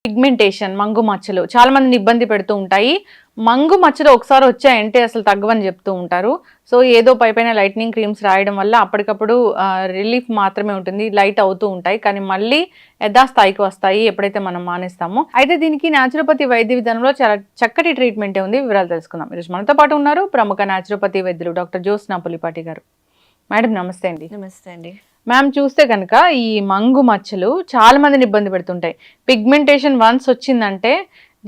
Pigmentation, మంగు మచ్చలు చాలా మందిని ఇబ్బంది పెడుతూ ఉంటాయి. మంగు మచ్చలు ఒకసారి వచ్చాయంటే అసలు తగ్గవని చెప్తూ ఉంటారు. సో ఏదో పైపైన లైట్నింగ్ క్రీమ్స్ రాయడం వల్ల అప్పటికప్పుడు రిలీఫ్ మాత్రమే ఉంటుంది, లైట్ అవుతూ ఉంటాయి, కానీ మళ్ళీ యథాస్థాయికి వస్తాయి ఎప్పుడైతే మనం మానేస్తామో. అయితే దీనికి న్యాచురోపతి వైద్య విధానంలో చాలా చక్కటి ట్రీట్మెంటే ఉంది. వివరాలు తెలుసుకుందాం. ఈరోజు మనతో పాటు ఉన్నారు ప్రముఖ న్యాచురోపతి వైద్యులు డాక్టర్ జ్యోత్స్న పులిపాటి గారు. మేడం నమస్తే అండి. నమస్తే అండి. మ్యామ్, చూస్తే కనుక ఈ మంగు మచ్చలు చాలా మందిని ఇబ్బంది పెడుతుంటాయి. పిగ్మెంటేషన్ వన్స్ వచ్చిందంటే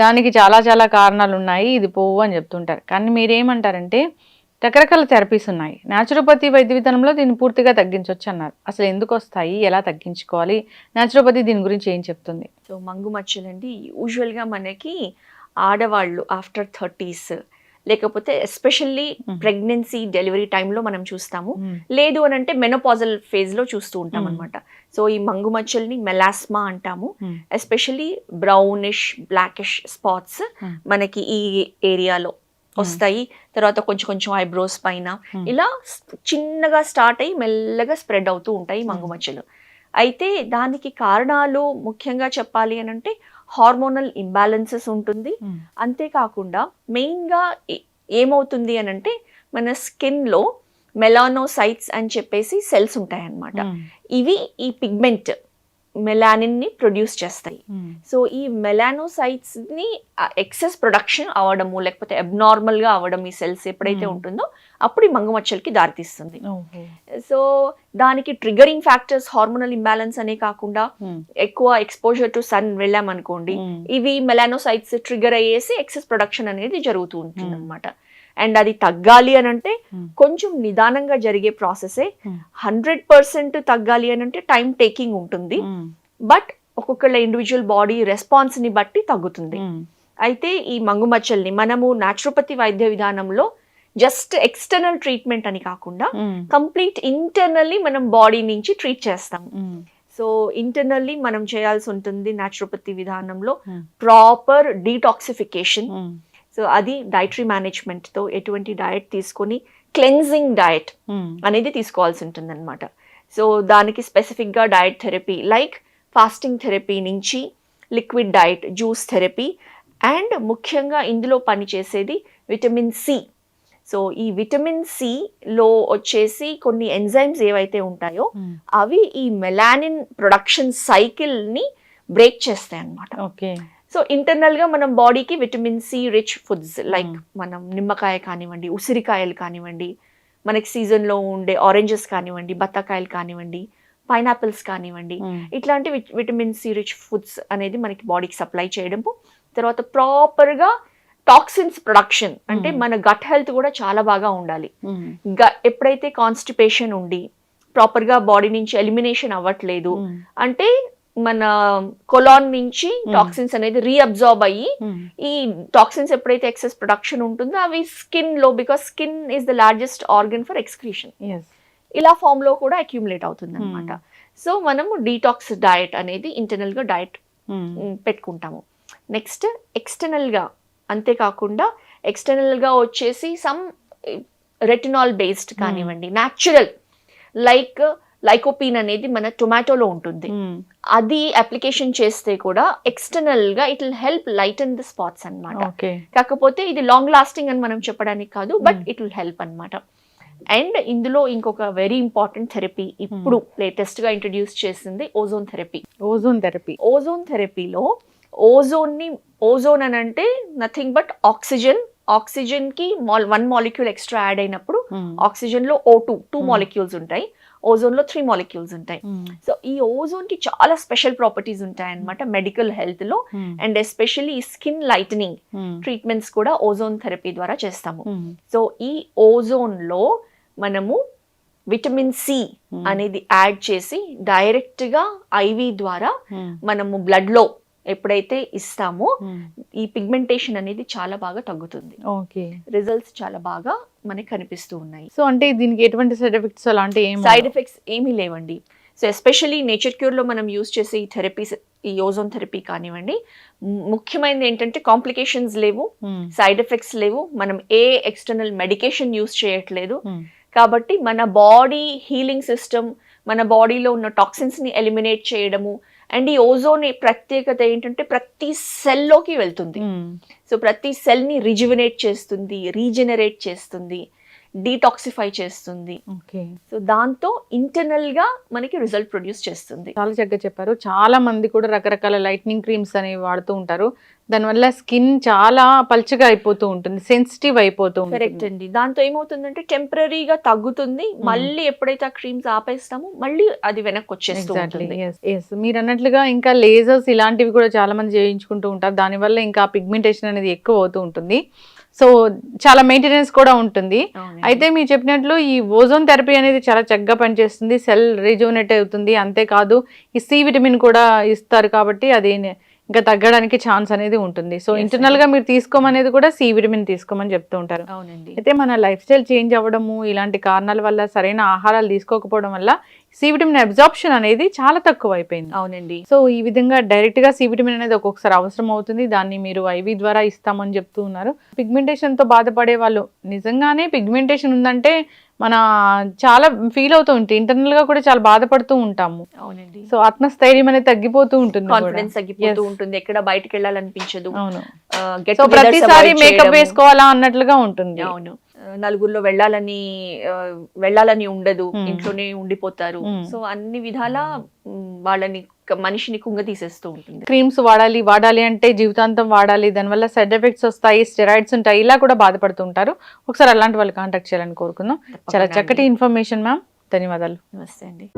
దానికి చాలా చాలా కారణాలు ఉన్నాయి, ఇది పోవు అని చెప్తుంటారు. కానీ మీరేమంటారంటే రకరకాల థెరపీస్ ఉన్నాయి, న్యాచురోపతి వైద్య విధానంలో దీన్ని పూర్తిగా తగ్గించవచ్చు అన్నారు. అసలు ఎందుకు వస్తాయి, ఎలా తగ్గించుకోవాలి, న్యాచురోపతి దీని గురించి ఏం చెప్తుంది? సో మంగు మచ్చలు అండి యూజువల్గా మనకి ఆడవాళ్ళు ఆఫ్టర్ 30s లేకపోతే ఎస్పెషల్లీ ప్రెగ్నెన్సీ డెలివరీ టైంలో మనం చూస్తాము. లేదు అని అంటే మెనోపాజల్ ఫేజ్లో చూస్తూ ఉంటాం అనమాట. సో ఈ మంగు మచ్చల్ని మెలాస్మా అంటాము. ఎస్పెషల్లీ బ్రౌనిష్ బ్లాకిష్ స్పాట్స్ మనకి ఈ ఏరియాలో వస్తాయి. తర్వాత కొంచెం కొంచెం ఐబ్రోస్ పైన ఇలా చిన్నగా స్టార్ట్ అయ్యి మెల్లగా స్ప్రెడ్ అవుతూ ఉంటాయి మంగు మచ్చలు. అయితే దానికి కారణాలు ముఖ్యంగా చెప్పాలి అని అంటే హార్మోనల్ ఇంబ్యాలెన్సెస్ ఉంటుంది. అంతేకాకుండా మెయిన్గా ఏమవుతుంది అని అంటే మన స్కిన్లో మెలానోసైట్స్ అని చెప్పేసి సెల్స్ ఉంటాయన్నమాట. ఇవి ఈ పిగ్మెంట్ మెలానిన్ని ప్రొడ్యూస్ చేస్తాయి. సో ఈ మెలానోసైట్స్ని ఎక్సెస్ ప్రొడక్షన్ అవ్వడము లేకపోతే అబ్నార్మల్గా అవ్వడం ఈ సెల్స్ ఎప్పుడైతే ఉంటుందో అప్పుడు ఈ మంగు మచ్చలకి దారితీస్తుంది. సో దానికి ట్రిగరింగ్ ఫ్యాక్టర్స్ హార్మోనల్ ఇంబ్యాలెన్స్ అనే కాకుండా ఎక్కువ ఎక్స్పోజర్ టు సన్ వెళ్ళామనుకోండి, ఇవి మెలానోసైట్స్ ట్రిగర్ అయ్యేసి ఎక్సెస్ ప్రొడక్షన్ అనేది జరుగుతూ ఉంటుంది అనమాట. అండ్ అది తగ్గాలి అని అంటే కొంచెం నిదానంగా జరిగే ప్రాసెసే. 100% తగ్గాలి అని అంటే టైం టేకింగ్ ఉంటుంది, బట్ ఒక్కొక్కళ్ళ ఇండివిజువల్ బాడీ రెస్పాన్స్ ని బట్టి తగ్గుతుంది. అయితే ఈ మంగు మచ్చల్ని మనము న్యాచురోపతి వైద్య విధానంలో జస్ట్ ఎక్స్టర్నల్ ట్రీట్మెంట్ అని కాకుండా కంప్లీట్ ఇంటర్నల్లీ మనం బాడీ నుంచి ట్రీట్ చేస్తాం. సో ఇంటర్నల్లీ మనం చేయాల్సి ఉంటుంది న్యాచురోపతి విధానంలో ప్రాపర్ డీటాక్సిఫికేషన్. సో అది డైటరీ మేనేజ్మెంట్తో ఎటువంటి డయట్ తీసుకొని క్లెన్జింగ్ డయట్ అనేది తీసుకోవాల్సి ఉంటుంది అనమాట. సో దానికి స్పెసిఫిక్గా diet therapy like fasting therapy నుంచి liquid diet, juice therapy, and ముఖ్యంగా ఇందులో పనిచేసేది విటమిన్ సి. సో ఈ విటమిన్ సిలో వచ్చేసి కొన్ని ఎంజైమ్స్ ఏవైతే ఉంటాయో అవి ఈ మెలానిన్ ప్రొడక్షన్ సైకిల్ని బ్రేక్ చేస్తాయి అన్నమాట. ఓకే. సో ఇంటర్నల్గా మనం బాడీకి vitamin C rich foods like మనం నిమ్మకాయ కానివ్వండి, ఉసిరికాయలు కానివ్వండి, మనకి సీజన్లో ఉండే ఆరెంజెస్ కానివ్వండి, బత్తాకాయలు కానివ్వండి, పైనాపిల్స్ కానివ్వండి, ఇట్లాంటి విటమిన్ సి రిచ్ ఫుడ్స్ అనేది మనకి బాడీకి సప్లై చేయడము. తర్వాత ప్రాపర్గా టాక్సిన్స్ ప్రొడక్షన్ అంటే మన గట్ హెల్త్ కూడా చాలా బాగా ఉండాలి. ఎప్పుడైతే కాన్స్టిపేషన్ ఉండి ప్రాపర్గా బాడీ నుంచి ఎలిమినేషన్ అవ్వట్లేదు అంటే మన కొలాన్ నుంచి టాక్సిన్స్ అనేది రీఅబ్జార్బ్ అయ్యి ఈ టాక్సిన్స్ ఎప్పుడైతే ఎక్సెస్ ప్రొడక్షన్ ఉంటుందో అవి స్కిన్ లో, because skin is the largest organ for excretion, ఇలా ఫామ్ లో కూడా అక్యూములేట్ అవుతుంది అనమాట. సో మనము డీటాక్స్ డయట్ అనేది ఇంటర్నల్ గా డయట్ పెట్టుకుంటాము. నెక్స్ట్ ఎక్స్టర్నల్ గా, అంతేకాకుండా ఎక్స్టర్నల్ గా వచ్చేసి సమ్ రెటినాల్ బేస్డ్ కానివ్వండి, న్యాచురల్ లైక్ లైకోపీన్ అనేది మన టొమాటోలో ఉంటుంది, అది అప్లికేషన్ చేస్తే కూడా ఎక్స్టర్నల్ గా it will help lighten the spots అన్నమాట. కాకపోతే ఇది లాంగ్ లాస్టింగ్ అని మనం చెప్పడానికి కాదు, బట్ ఇట్ విల్ హెల్ప్ అన్నమాట. అండ్ ఇందులో ఇంకొక వెరీ ఇంపార్టెంట్ థెరపీ ఇప్పుడు లేటెస్ట్ గా ఇంట్రడ్యూస్ చేసింది ఓజోన్ థెరపీ. ఓజోన్ థెరపీలో ఓజోన్ అని అంటే నథింగ్ బట్ ఆక్సిజన్ కి 1 మాలిక్యూల్ ఎక్స్ట్రా యాడ్ అయినప్పుడు ఆక్సిజన్ లో O2 2 మాలిక్యూల్స్ ఉంటాయి, ఓజోన్ లో 3 మాలిక్యూల్స్ ఉంటాయి. సో ఈ ఓజోన్ కి చాలా స్పెషల్ ప్రాపర్టీస్ ఉంటాయి అన్నమాట మెడికల్ హెల్త్ లో. అండ్ ఎస్పెషల్లీ ఈ స్కిన్ లైటనింగ్ ట్రీట్మెంట్స్ కూడా ఓజోన్ థెరపీ ద్వారా చేస్తాము. సో ఈ ఓజోన్ లో మనము విటమిన్ సి అనేది యాడ్ చేసి డైరెక్ట్ గా ఐవి ద్వారా మనము బ్లడ్ లో ఎప్పుడైతే ఇస్తామో ఈ పిగ్మెంటేషన్ అనేది చాలా బాగా తగ్గుతుంది. రిజల్ట్స్ చాలా బాగా మనకి కనిపిస్తూ ఉన్నాయి. సో అంటే దీనికి ఎటువంటి సైడ్ ఎఫెక్ట్స్ అలాంటి సైడ్ ఎఫెక్ట్స్ ఏమీ లేవండి. సో ఎస్పెషల్లీ నేచర్ క్యూర్లో మనం యూజ్ చేసే ఈ థెరపీస్, ఈ ఓజోన్ థెరపీ కానివ్వండి, ముఖ్యమైనది ఏంటంటే కాంప్లికేషన్స్ లేవు, సైడ్ ఎఫెక్ట్స్ లేవు, మనం ఏ ఎక్స్టర్నల్ మెడికేషన్ యూజ్ చేయట్లేదు. కాబట్టి మన బాడీ హీలింగ్ సిస్టమ్, మన బాడీలో ఉన్న టాక్సిన్స్ని ఎలిమినేట్ చేయడము, అండ్ ఈ ఓజోన్ ప్రత్యేకత ఏంటంటే ప్రతి సెల్లోకి వెళ్తుంది. సో ప్రతి సెల్ని రిజువినేట్ చేస్తుంది, రీజనరేట్ చేస్తుంది, డీటాక్సిఫై చేస్తుంది. సో దాంతో ఇంటర్నల్ గా మనకి రిజల్ట్ ప్రొడ్యూస్ చేస్తుంది. చాలా చక్కగా చెప్పారు. చాలా మంది కూడా రకరకాల లైట్నింగ్ క్రీమ్స్ అనేవి వాడుతూ ఉంటారు. దానివల్ల స్కిన్ చాలా పల్చగా అయిపోతూ ఉంటుంది, సెన్సిటివ్ అయిపోతూ కరెక్ట్ ఉంటుంది. అండి. దాంతో ఏమవుతుందంటే టెంపరీగా తగ్గుతుంది, మళ్ళీ ఎప్పుడైతే ఆ క్రీమ్స్ ఆపేస్తామో మళ్ళీ అది వెనక్కి వచ్చేస్తూ ఉంటుంది. మీరు అన్నట్లుగా ఇంకా లేజర్స్ ఇలాంటివి కూడా చాలా మంది చేయించుకుంటూ ఉంటారు. దానివల్ల ఇంకా పిగ్మెంటేషన్ అనేది ఎక్కువ అవుతూ ఉంటుంది. సో చాలా మెయింటెనెన్స్ కూడా ఉంటుంది. అయితే మీరు చెప్పినట్లు ఈ ఓజోన్ థెరపీ అనేది చాలా చక్కగా పనిచేస్తుంది, సెల్ రిజువనేట్ అవుతుంది. అంతేకాదు ఈ సి విటమిన్ కూడా ఇస్తారు కాబట్టి అది ఇంకా తగ్గడానికి ఛాన్స్ అనేది ఉంటుంది. సో ఇంటర్నల్ గా మీరు తీసుకోమనేది కూడా సి విటమిన్ తీసుకోమని చెప్తూ ఉంటారు. అవునండి. అయితే మన లైఫ్ స్టైల్ చేంజ్ అవ్వడము, ఇలాంటి కారణాల వల్ల సరైన ఆహారాలు తీసుకోకపోవడం వల్ల సి విటమిన్ అబ్జార్ప్షన్ అనేది చాలా తక్కువ అయిపోయింది. అవునండి. సో ఈ విధంగా డైరెక్ట్ గా సి విటమిన్ అనేది ఒక్కొక్కసారి అవసరం అవుతుంది. దాన్ని మీరు ఐవి ద్వారా ఇస్తామని చెప్తూ ఉన్నారు. పిగ్మెంటేషన్ తో బాధపడే వాళ్ళు నిజంగానే పిగ్మెంటేషన్ ఉందంటే మన చాలా ఫీల్ అవుతూ ఉంటాయి, ఇంటర్నల్ గా కూడా చాలా బాధపడుతూ ఉంటాము. అవునండి. సో ఆత్మస్థైర్యం అనేది తగ్గిపోతూ ఉంటుంది, కాన్ఫిడెన్స్ తగ్గిపోతూ ఉంటుంది, ఎక్కడ బయటకు వెళ్ళాలనిపించదు. అవును. Get సో togethers ప్రతిసారి avoid మేకప్ చేయడము. వేసుకోవాలా అన్నట్లుగా ఉంటుంది. అవును. నలుగురిలో వెళ్ళాలని ఉండదు, ఇంట్లోనే ఉండిపోతారు. సో అన్ని విధాల వాళ్ళని మనిషిని కుంగ తీసేస్తూ ఉంటుంది. క్రీమ్స్ వాడాలి అంటే జీవితాంతం వాడాలి, దానివల్ల సైడ్ ఎఫెక్ట్స్ వస్తాయి, స్టెరాయిడ్స్ ఉంటాయి, ఇలా కూడా బాధపడుతుంటారు. ఒకసారి అలాంటి వాళ్ళు కాంటాక్ట్ చేయాలని కోరుకుందాం. చాలా చక్కటి ఇన్ఫర్మేషన్ మ్యామ్, ధన్యవాదాలు. నమస్తే అండి.